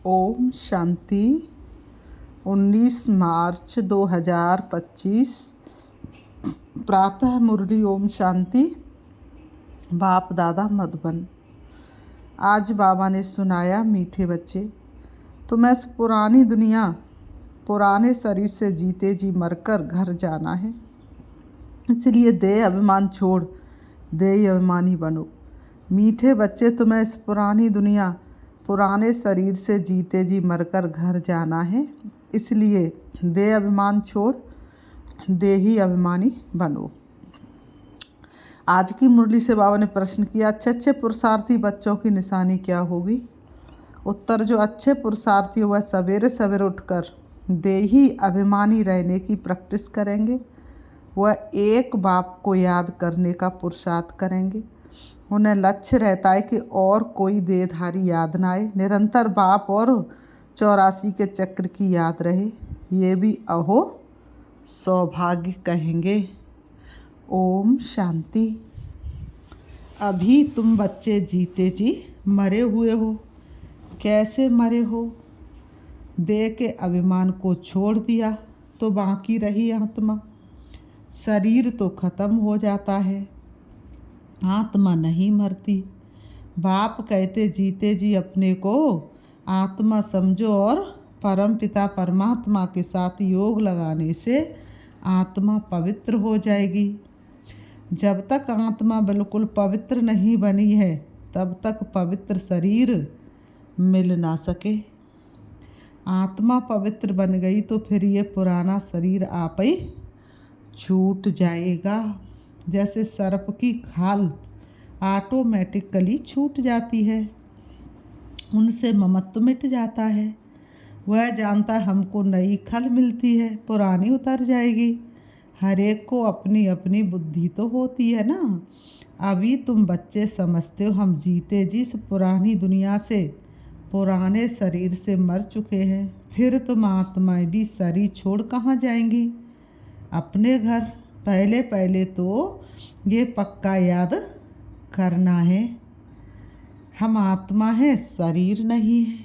ओम शांति। 19 मार्च 2025 प्रातः मुरली। ओम शांति। बाप दादा मधुबन। आज बाबा ने सुनाया, मीठे बच्चे, तुम्हें इस पुरानी दुनिया पुराने शरीर से जीते जी मरकर घर जाना है। इसलिए देह अभिमान छोड़ देह अभिमानी बनो। मीठे बच्चे, तुम्हें इस पुरानी दुनिया पुराने शरीर से जीते जी मरकर घर जाना है। इसलिए देह अभिमान छोड़ देही अभिमानी बनो। आज की मुरली से बाबा ने प्रश्न किया, अच्छे पुरुषार्थी बच्चों की निशानी क्या होगी? उत्तर, जो अच्छे पुरुषार्थी वह सवेरे सवेरे उठकर देही अभिमानी रहने की प्रैक्टिस करेंगे। वह एक बाप को याद करने का पुरुषार्थ करेंगे। उन्हें लक्ष्य रहता है कि और कोई देहधारी याद ना आए, निरंतर बाप और 84 के चक्र की याद रहे। ये भी अहो सौभाग्य कहेंगे। ओम शांति। अभी तुम बच्चे जीते जी मरे हुए हो। कैसे मरे हो? देह के अभिमान को छोड़ दिया तो बाकी रही आत्मा। शरीर तो खत्म हो जाता है, आत्मा नहीं मरती। बाप कहते, जीते जी अपने को आत्मा समझो और परम पिता परमात्मा के साथ योग लगाने से आत्मा पवित्र हो जाएगी। जब तक आत्मा बिल्कुल पवित्र नहीं बनी है तब तक पवित्र शरीर मिल ना सके। आत्मा पवित्र बन गई तो फिर ये पुराना शरीर आप ही छूट जाएगा। जैसे सर्प की खाल ऑटोमेटिकली छूट जाती है, उनसे ममत्व मिट जाता है। वह जानता है हमको नई खल मिलती है, पुरानी उतर जाएगी। हर एक को अपनी अपनी बुद्धि तो होती है ना। अभी तुम बच्चे समझते हो हम जीते जी इस पुरानी दुनिया से पुराने शरीर से मर चुके हैं। फिर तुम आत्माएं भी शरीर छोड़ कहाँ जाएंगी? अपने घर। पहले तो ये पक्का याद करना है, हम आत्मा है, शरीर नहीं है।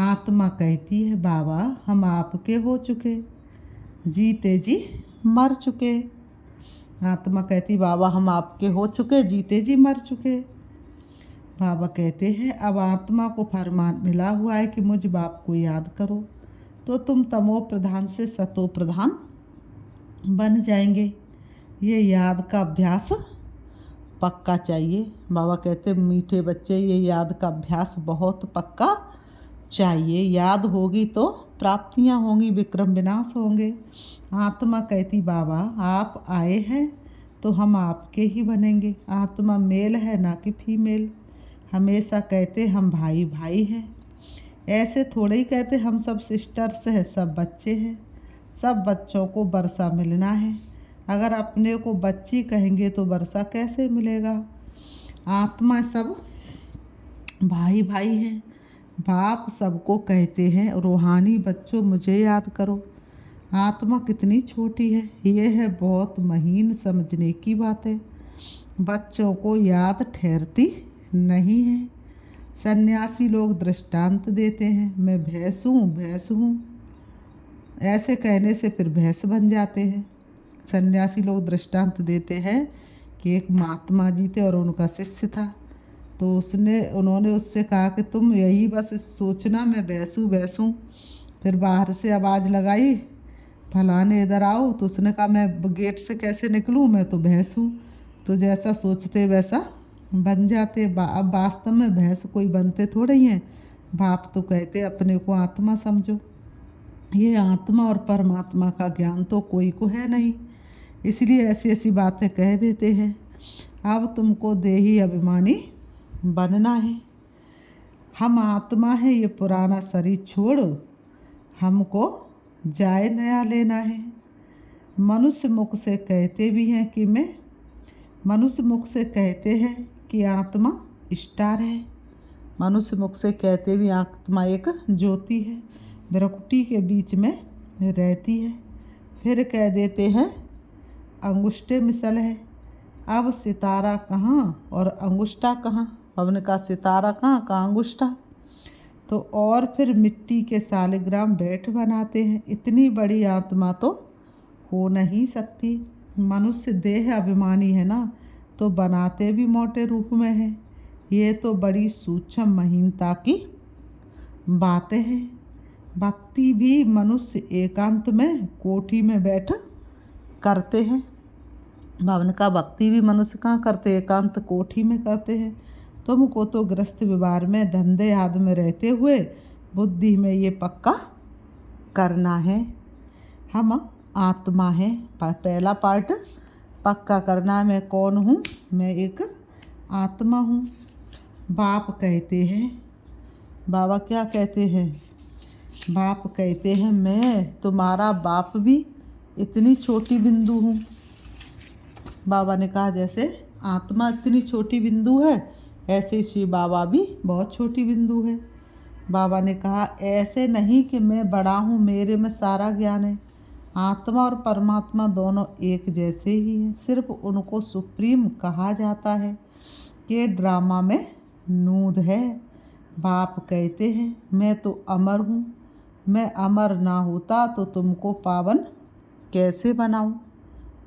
आत्मा कहती है, बाबा हम आपके हो चुके, जीते जी मर चुके। आत्मा कहती, बाबा हम आपके हो चुके, जीते जी मर चुके। बाबा कहते हैं, अब आत्मा को फरमान मिला हुआ है कि मुझ बाप को याद करो, तो तुम तमो प्रधान से सतो प्रधान बन जाएंगे। ये याद का अभ्यास पक्का चाहिए। बाबा कहते, मीठे बच्चे, ये याद का अभ्यास बहुत पक्का चाहिए। याद होगी तो प्राप्तियां होंगी, विक्रम विनाश होंगे। आत्मा कहती, बाबा आप आए हैं तो हम आपके ही बनेंगे। आत्मा मेल है ना कि फीमेल। हमेशा कहते हम भाई भाई हैं। ऐसे थोड़े ही कहते हम सब सिस्टर्स हैं, सब बच्चे हैं। सब बच्चों को वर्षा मिलना है। अगर अपने को बच्ची कहेंगे तो वर्षा कैसे मिलेगा? आत्मा सब भाई भाई हैं। बाप सबको कहते हैं, रूहानी बच्चों मुझे याद करो। आत्मा कितनी छोटी है, ये है बहुत महीन समझने की बात है। बच्चों को याद ठहरती नहीं है। सन्यासी लोग दृष्टांत देते हैं, मैं भैंस हूँ। ऐसे कहने से फिर भैंस बन जाते हैं। सन्यासी लोग दृष्टांत देते हैं कि एक महात्मा जी थे और उनका शिष्य था, तो उन्होंने उससे कहा कि तुम यही बस सोचना मैं भैंस हूँ। फिर बाहर से आवाज़ लगाई, फलाने इधर आओ। तो उसने कहा मैं गेट से कैसे निकलूँ, मैं तो भैंस हूँ। तो जैसा सोचते वैसा बन जाते। अब वास्तव में भैंस कोई बनते थोड़े ही हैं। बाप तो कहते अपने को आत्मा समझो। ये आत्मा और परमात्मा का ज्ञान तो कोई को है नहीं, इसलिए ऐसी ऐसी बातें कह देते हैं। अब तुमको देही अभिमानी बनना है। हम आत्मा है, ये पुराना शरीर छोड़ हमको जाए नया लेना है। मनुष्य मुख से कहते भी हैं कि मनुष्य मुख से कहते हैं कि आत्मा स्टार है। मनुष्य मुख से कहते भी आत्मा एक ज्योति है, भ्रकुटी के बीच में रहती है। फिर कह देते हैं अंगुष्ठे मिसल है। अब सितारा कहाँ और अंगुष्ठा कहाँ? हमने कहा सितारा कहाँ, अंगुष्ठा। तो और फिर मिट्टी के सालिग्राम बैठ बनाते हैं। इतनी बड़ी आत्मा तो हो नहीं सकती। मनुष्य देह अभिमानी है ना, तो बनाते भी मोटे रूप में है। ये तो बड़ी सूक्ष्म महीनता की बातें हैं। भक्ति भी मनुष्य एकांत में कोठी में बैठ करते हैं। भावन का भक्ति भी मनुष्य कहाँ करते, एकांत कोठी में करते हैं। तुमको तो गृहस्थ व्यवहार में धंधे आदि में रहते हुए बुद्धि में ये पक्का करना है, हम आत्मा है। पहला पार्ट पक्का करना है, मैं कौन हूँ, मैं एक आत्मा हूँ। बाप कहते हैं, बाबा क्या कहते हैं, बाप कहते हैं मैं तुम्हारा बाप भी इतनी छोटी बिंदु हूँ। बाबा ने कहा जैसे आत्मा इतनी छोटी बिंदु है, ऐसे शिव बाबा भी बहुत छोटी बिंदु है। बाबा ने कहा ऐसे नहीं कि मैं बड़ा हूँ, मेरे में सारा ज्ञान है। आत्मा और परमात्मा दोनों एक जैसे ही हैं, सिर्फ उनको सुप्रीम कहा जाता है। ये ड्रामा में नूद है। बाप कहते हैं मैं तो अमर हूँ, मैं अमर ना होता तो तुमको पावन कैसे बनाऊँ,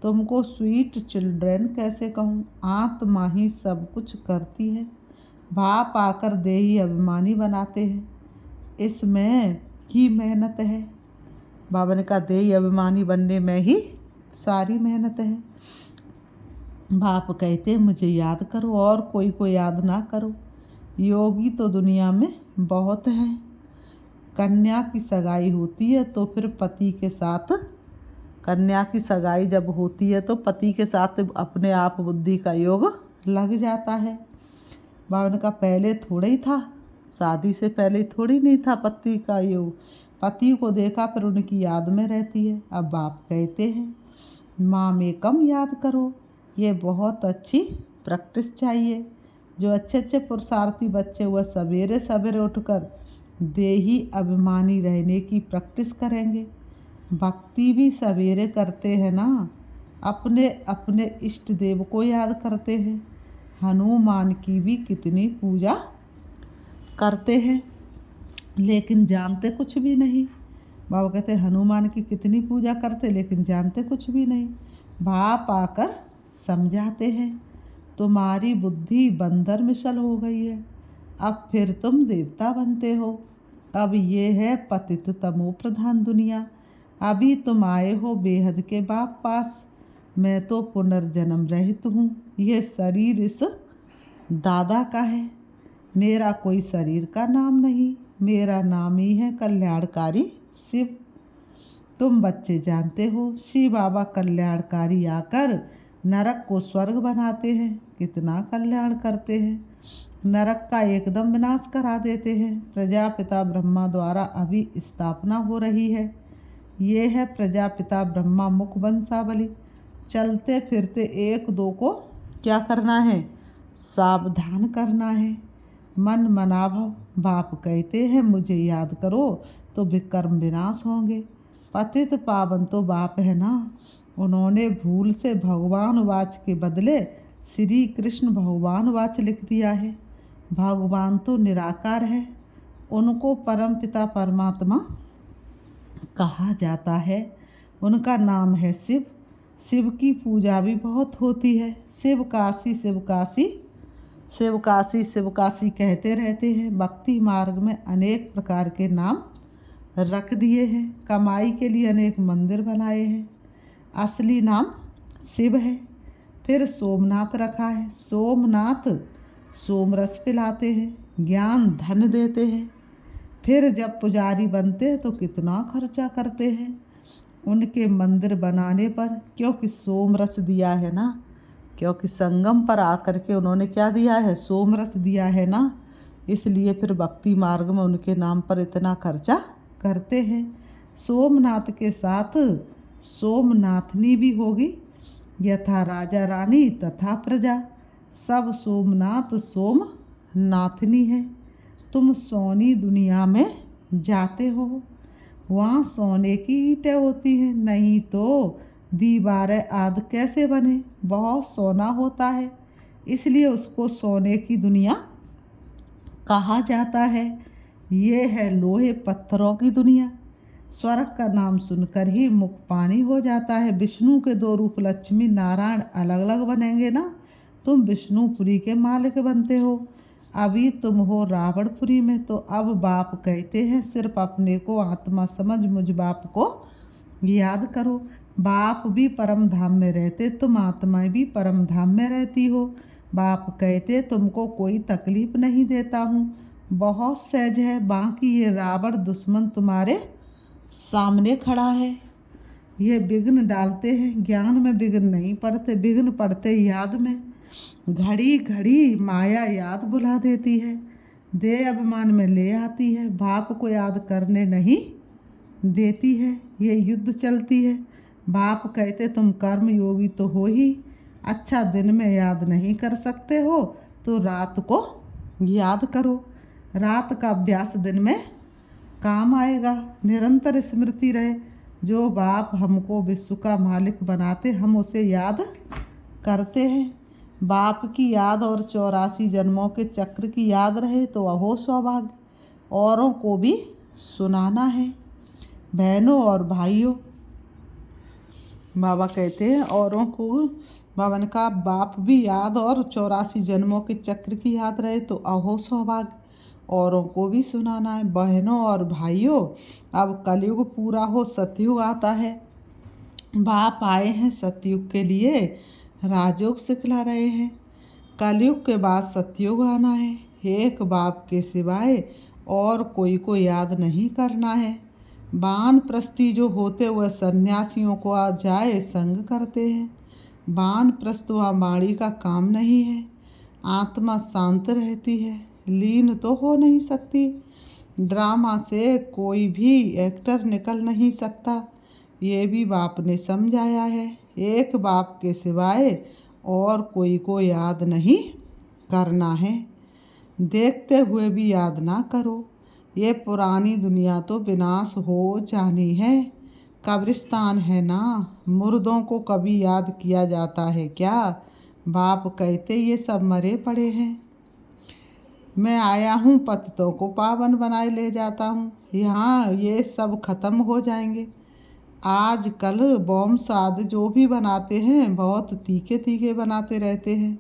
तुमको स्वीट चिल्ड्रन कैसे कहूँ। आत्मा ही सब कुछ करती है। बाप आकर देही अभिमानी बनाते हैं, इसमें ही मेहनत है। बाबा ने कहा देही अभिमानी बनने में ही सारी मेहनत है। बाप कहते हैं मुझे याद करो और कोई को याद ना करो। योगी तो दुनिया में बहुत हैं। कन्या की सगाई होती है तो फिर पति के साथ, कन्या की सगाई जब होती है तो पति के साथ अपने आप बुद्धि का योग लग जाता है। बाबा ने कहा पहले थोड़ा ही था, शादी से पहले थोड़ी नहीं था पति का योग। पति को देखा फिर उनकी याद में रहती है। अब बाप कहते हैं माँ में कम याद करो। ये बहुत अच्छी प्रैक्टिस चाहिए। जो अच्छे अच्छे पुरुषार्थी बच्चे वह सवेरे सवेरे उठकर देही अभिमानी रहने की प्रैक्टिस करेंगे। भक्ति भी सवेरे करते हैं ना, अपने अपने इष्ट देव को याद करते हैं। हनुमान की भी कितनी पूजा करते हैं लेकिन जानते कुछ भी नहीं। बाबा कहते हनुमान की कितनी पूजा करते लेकिन जानते कुछ भी नहीं। बाप आकर समझाते हैं तुम्हारी बुद्धि बंदर मिसल हो गई है, अब फिर तुम देवता बनते हो। अब ये है पतित तमो प्रधान दुनिया। अभी तुम आए हो बेहद के बाप पास। मैं तो पुनर्जन्म रहित हूँ। यह शरीर इस दादा का है, मेरा कोई शरीर का नाम नहीं। मेरा नाम ही है कल्याणकारी शिव। तुम बच्चे जानते हो शिव बाबा कल्याणकारी आकर नरक को स्वर्ग बनाते हैं। कितना कल्याण करते हैं, नरक का एकदम विनाश करा देते हैं। प्रजापिता ब्रह्मा द्वारा अभी स्थापना हो रही है। ये है प्रजापिता ब्रह्मा मुख वंशावली। चलते फिरते एक दो को क्या करना है, सावधान करना है। मन मनाभव। बाप कहते हैं मुझे याद करो तो विकर्म विनाश होंगे। पतित पावन तो बाप है ना, उन्होंने भूल से भगवान वाच के बदले श्री कृष्ण भगवान वाच लिख दिया है। भगवान तो निराकार है, उनको परमपिता परमात्मा कहा जाता है। उनका नाम है शिव। शिव की पूजा भी बहुत होती है। शिव काशी शिव काशी शिव काशी शिव काशी कहते रहते हैं। भक्ति मार्ग में अनेक प्रकार के नाम रख दिए हैं। कमाई के लिए अनेक मंदिर बनाए हैं। असली नाम शिव है। फिर सोमनाथ रखा है। सोमनाथ सोमरस पिलाते हैं, ज्ञान धन देते हैं। फिर जब पुजारी बनते हैं तो कितना खर्चा करते हैं उनके मंदिर बनाने पर, क्योंकि सोमरस दिया है ना, क्योंकि संगम पर आकर के उन्होंने क्या दिया है, सोमरस दिया है ना, इसलिए फिर भक्ति मार्ग में उनके नाम पर इतना खर्चा करते हैं। सोमनाथ के साथ सोमनाथनी भी होगी। यथा राजा रानी तथा प्रजा, सब सोमनाथ सोमनाथनी है। तुम सोनी दुनिया में जाते हो, वहाँ सोने की ईंटें होती हैं, नहीं तो दीवारें आदि कैसे बने, बहुत सोना होता है, इसलिए उसको सोने की दुनिया कहा जाता है। ये है लोहे पत्थरों की दुनिया। स्वर्ग का नाम सुनकर ही मुख पानी हो जाता है। विष्णु के दो रूप लक्ष्मी नारायण अलग अलग बनेंगे ना, तुम विष्णुपुरी के मालिक बनते हो। अभी तुम हो रावणपुरी में, तो अब बाप कहते हैं सिर्फ अपने को आत्मा समझ मुझ बाप को याद करो। बाप भी परम धाम में रहते, तुम आत्माएं भी परम धाम में रहती हो। बाप कहते तुमको कोई तकलीफ नहीं देता हूँ, बहुत सहज है। बाकी ये रावण दुश्मन तुम्हारे सामने खड़ा है, ये विघ्न डालते हैं। ज्ञान में विघ्न नहीं पड़ते, विघ्न पड़ते याद में। घड़ी घड़ी माया याद बुला देती है, देह अभिमान में ले आती है, बाप को याद करने नहीं देती है। ये युद्ध चलती है। बाप कहते तुम कर्म योगी तो हो ही, अच्छा दिन में याद नहीं कर सकते हो तो रात को याद करो। रात का अभ्यास दिन में काम आएगा। निरंतर स्मृति रहे। जो बाप हमको विश्व का मालिक बनाते हम उसे याद करते हैं। बाप की याद और 84 जन्मों के चक्र की याद रहे तो अहो सौभाग्य। औरों को भी सुनाना है। बहनों और भाइयों, बाबा कहते हैं औरों को, बाबा ने कहा बाप भी याद और 84 जन्मों के चक्र की याद रहे तो अहो सौभाग्य। औरों को भी सुनाना है। बहनों और भाइयों, अब कलयुग पूरा हो, सतयुग आता है। बाप आए हैं सतयुग के लिए, राजयोग सिखला रहे हैं। कलयुग के बाद सतयुग आना है। एक बाप के सिवाय और कोई को याद नहीं करना है। वानप्रस्थी जो होते वह सन्यासियों को आ जाए संग करते हैं। वानप्रस्थ व वाणी का काम नहीं है। आत्मा शांत रहती है, लीन तो हो नहीं सकती। ड्रामा से कोई भी एक्टर निकल नहीं सकता, ये भी बाप ने समझाया है। एक बाप के सिवाय और कोई को याद नहीं करना है। देखते हुए भी याद ना करो। ये पुरानी दुनिया तो विनाश हो जानी है, कब्रिस्तान है ना। मुर्दों को कभी याद किया जाता है क्या? बाप कहते ये सब मरे पड़े हैं। मैं आया हूँ पतितों को पावन बनाए ले जाता हूँ। यहाँ ये सब खत्म हो जाएंगे। आज कल बॉम्ब साद जो भी बनाते हैं बहुत तीखे तीखे बनाते रहते हैं।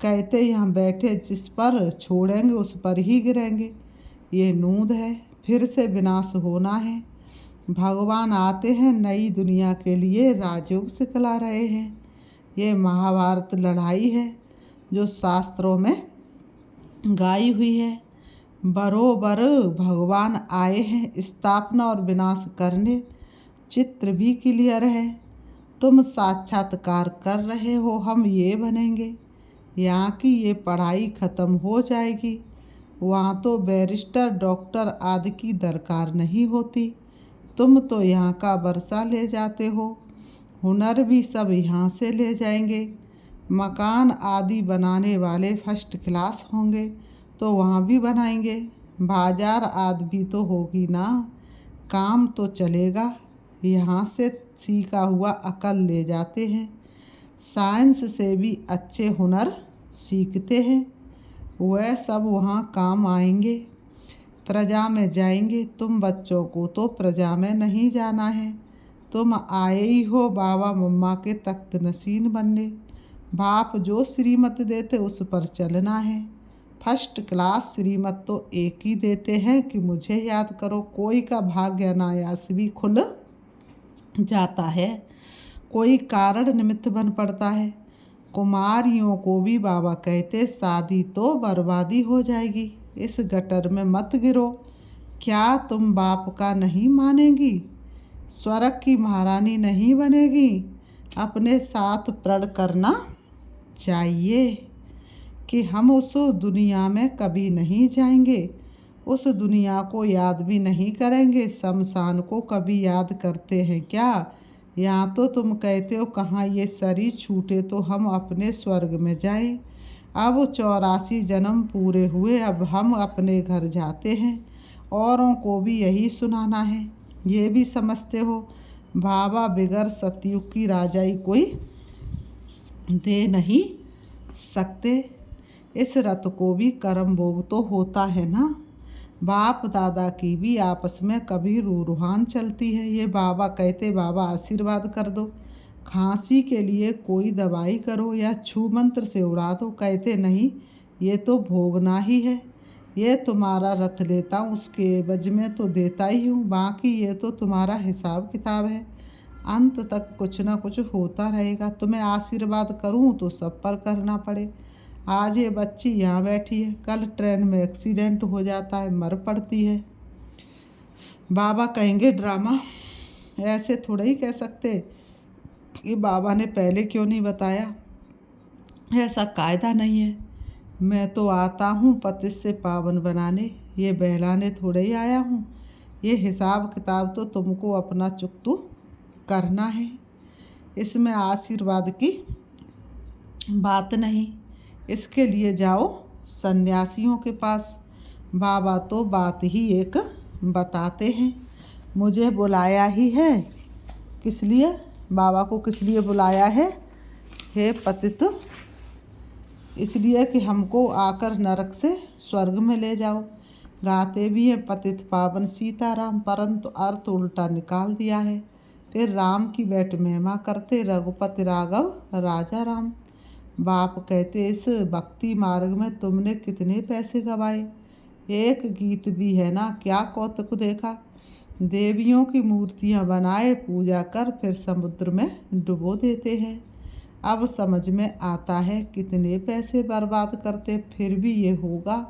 कहते यहाँ बैठे जिस पर छोड़ेंगे उस पर ही गिरेंगे। ये नूंद है, फिर से विनाश होना है। भगवान आते हैं नई दुनिया के लिए, राजयोग सिखला रहे हैं। ये महाभारत लड़ाई है जो शास्त्रों में गाई हुई है। बरोबर भगवान आए हैं स्थापना और विनाश करने। चित्र भी क्लियर है। तुम साक्षात्कार कर रहे हो, हम ये बनेंगे। यहाँ की ये पढ़ाई खत्म हो जाएगी। वहाँ तो बैरिस्टर डॉक्टर आदि की दरकार नहीं होती। तुम तो यहाँ का वर्षा ले जाते हो, हुनर भी सब यहाँ से ले जाएंगे। मकान आदि बनाने वाले फर्स्ट क्लास होंगे तो वहाँ भी बनाएंगे। बाजार आदि भी तो होगी ना, काम तो चलेगा। यहाँ से सीखा हुआ अकल ले जाते हैं। साइंस से भी अच्छे हुनर सीखते हैं, वह सब वहाँ काम आएंगे। प्रजा में जाएंगे। तुम बच्चों को तो प्रजा में नहीं जाना है। तुम आए ही हो बाबा मम्मा के तख्त नशीन बनने। बाप जो श्रीमत देते उस पर चलना है। फर्स्ट क्लास श्रीमत तो एक ही देते हैं कि मुझे याद करो। कोई का भाग्य अनायास भी खुल जाता है, कोई कारण निमित्त बन पड़ता है। कुमारियों को भी बाबा कहते शादी तो बर्बादी हो जाएगी, इस गटर में मत गिरो। क्या तुम बाप का नहीं मानेगी? स्वर्ग की महारानी नहीं बनेगी? अपने साथ प्रण करना चाहिए कि हम उस दुनिया में कभी नहीं जाएंगे, उस दुनिया को याद भी नहीं करेंगे। शमशान को कभी याद करते हैं क्या? यहाँ तो तुम कहते हो कहाँ ये शरीर छूटे तो हम अपने स्वर्ग में जाएं। अब 84 जन्म पूरे हुए, अब हम अपने घर जाते हैं। औरों को भी यही सुनाना है। ये भी समझते हो बाबा बिगर सतयुग की राजाई कोई दे नहीं सकते। इस रथ को भी कर्म भोग तो होता है ना। बाप दादा की भी आपस में कभी रूहान चलती है। ये बाबा कहते, बाबा आशीर्वाद कर दो, खांसी के लिए कोई दवाई करो या छू मंत्र से उड़ा दो। कहते नहीं, ये तो भोगना ही है, ये तुम्हारा रथ लेता हूँ, उसके एवज में तो देता ही हूँ, बाकी ये तो तुम्हारा हिसाब किताब है। अंत तक कुछ ना कुछ होता रहेगा। तुम्हें आशीर्वाद करूँ तो सब पर करना पड़े। आज ये बच्ची यहाँ बैठी है, कल ट्रेन में एक्सीडेंट हो जाता है, मर पड़ती है। बाबा कहेंगे ड्रामा। ऐसे थोड़ा ही कह सकते कि बाबा ने पहले क्यों नहीं बताया। ऐसा कायदा नहीं है। मैं तो आता हूँ पतित से पावन बनाने, ये बहलाने थोड़े ही आया हूँ। ये हिसाब किताब तो तुमको अपना चुकतू करना है, इसमें आशीर्वाद की बात नहीं। इसके लिए जाओ सन्यासियों के पास। बाबा तो बात ही एक बताते हैं। मुझे बुलाया ही है, किस लिए? बाबा को किस लिए बुलाया है? हे पतित, इसलिए कि हमको आकर नरक से स्वर्ग में ले जाओ। गाते भी हैं पतित पावन सीताराम, परंतु अर्थ उल्टा निकाल दिया है। फिर राम की बैठ महिमा करते रघुपति राघव राजा राम। बाप कहते, इस भक्ति मार्ग में तुमने कितने पैसे गवाए, एक गीत भी है ना, क्या कौतुक देखा। देवियों की मूर्तियां बनाए पूजा कर फिर समुद्र में डुबो देते हैं। अब समझ में आता है कितने पैसे बर्बाद करते, फिर भी ये होगा।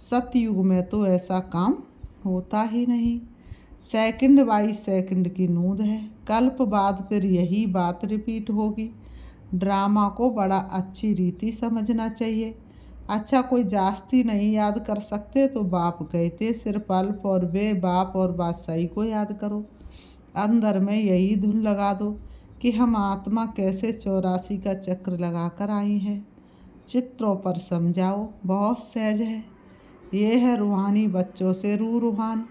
सतयुग में तो ऐसा काम होता ही नहीं। सेकंड बाई सेकंड की नूंद है, कल्प बाद फिर यही बात रिपीट होगी। ड्रामा को बड़ा अच्छी रीति समझना चाहिए। अच्छा, कोई जास्ती नहीं याद कर सकते तो बाप कहते सिर्फ अल्प और वे बाप और बादशाही को याद करो। अंदर में यही धुन लगा दो कि हम आत्मा कैसे 84 का चक्र लगाकर आई हैं। चित्रों पर समझाओ, बहुत सहज है। ये है रूहानी बच्चों से रूहान।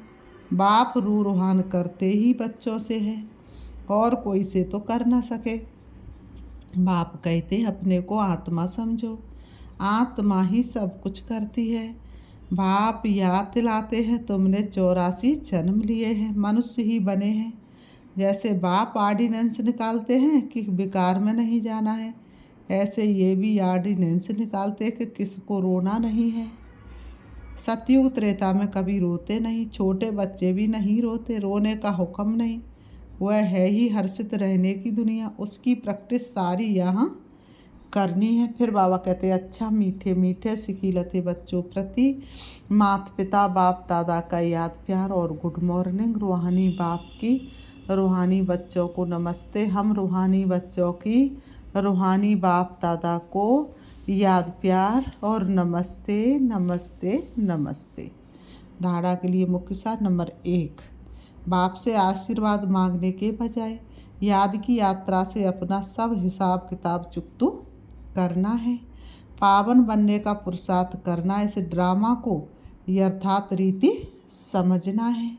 बाप रूहान करते ही बच्चों से है, और कोई से तो कर ना सके। बाप कहते अपने को आत्मा समझो, आत्मा ही सब कुछ करती है। बाप याद दिलाते हैं तुमने 84 जन्म लिए हैं, मनुष्य ही बने हैं। जैसे बाप ऑर्डिनेंस निकालते हैं कि बेकार में नहीं जाना है, ऐसे ये भी ऑर्डिनेंस निकालते कि किसको रोना नहीं है। सतयुग त्रेता में कभी रोते नहीं, छोटे बच्चे भी नहीं रोते, रोने का हुक्म नहीं। वह है ही हर्षित रहने की दुनिया, उसकी प्रैक्टिस सारी यहाँ करनी है। फिर बाबा कहते अच्छा, मीठे मीठे सिखिलते बच्चों प्रति माता पिता बाप दादा का याद प्यार और गुड मॉर्निंग। रूहानी बाप की रूहानी बच्चों को नमस्ते। हम रूहानी बच्चों की रूहानी बाप दादा को याद प्यार और नमस्ते नमस्ते नमस्ते। धारणा के लिए मुख्य सार नंबर 1, बाप से आशीर्वाद मांगने के बजाय याद की यात्रा से अपना सब हिसाब किताब चुकतू करना है। पावन बनने का पुरुषार्थ करना, इस ड्रामा को यथार्थ रीति समझना है।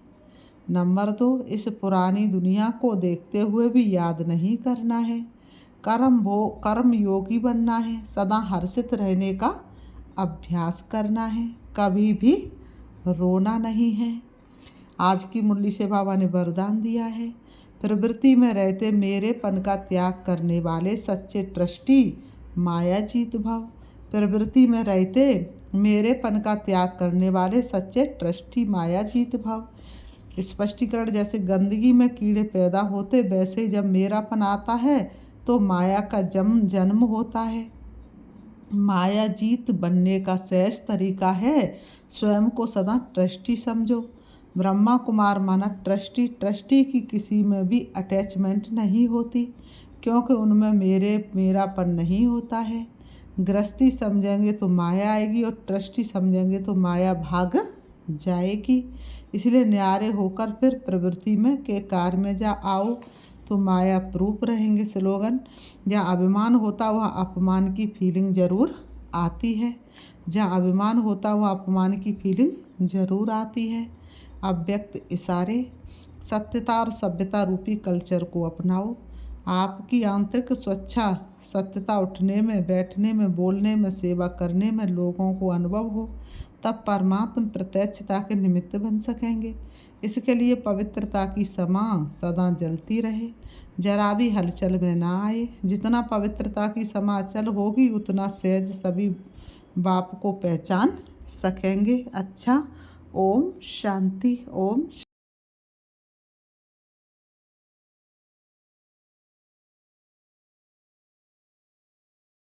नंबर 2, इस पुरानी दुनिया को देखते हुए भी याद नहीं करना है। कर्म योगी बनना है, सदा हर्षित रहने का अभ्यास करना है, कभी भी रोना नहीं है। आज की मुरली से बाबा ने वरदान दिया है, प्रवृत्ति में रहते मेरेपन का त्याग करने वाले सच्चे ट्रस्टी माया जीत भाव। प्रवृत्ति में रहते मेरेपन का त्याग करने वाले सच्चे ट्रस्टी माया जीत भाव। स्पष्टीकरण, जैसे गंदगी में कीड़े पैदा होते, वैसे जब मेरापन आता है तो माया का जन्म होता है। माया जीत बनने का सहज तरीका है स्वयं को सदा ट्रस्टी समझो। ब्रह्मा कुमार माना ट्रस्टी की किसी में भी अटैचमेंट नहीं होती, क्योंकि उनमें मेरापन नहीं होता है। गृहस्थी समझेंगे तो माया आएगी और ट्रस्टी समझेंगे तो माया भाग जाएगी। इसलिए न्यारे होकर फिर प्रवृत्ति में के कार्य में जा आओ तो माया प्रूफ रहेंगे। स्लोगन, जहाँ अभिमान होता वहाँ अपमान की फीलिंग जरूर आती है, जहाँ अभिमान होता वहाँ अपमान की फीलिंग जरूर आती है। अव्यक्त इशारे, सत्यता और सभ्यता रूपी कल्चर को अपनाओ। आपकी आंतरिक स्वच्छता, सत्यता, उठने में बैठने में बोलने में सेवा करने में लोगों को अनुभव हो, तब परमात्म प्रत्यक्षता के निमित्त बन सकेंगे। इसके लिए पवित्रता की समा सदा जलती रहे, जरा भी हलचल में ना आए। जितना पवित्रता की समा अचल होगी उतना सहज सभी बाप को पहचान सकेंगे। अच्छा, ओम शांति। ओम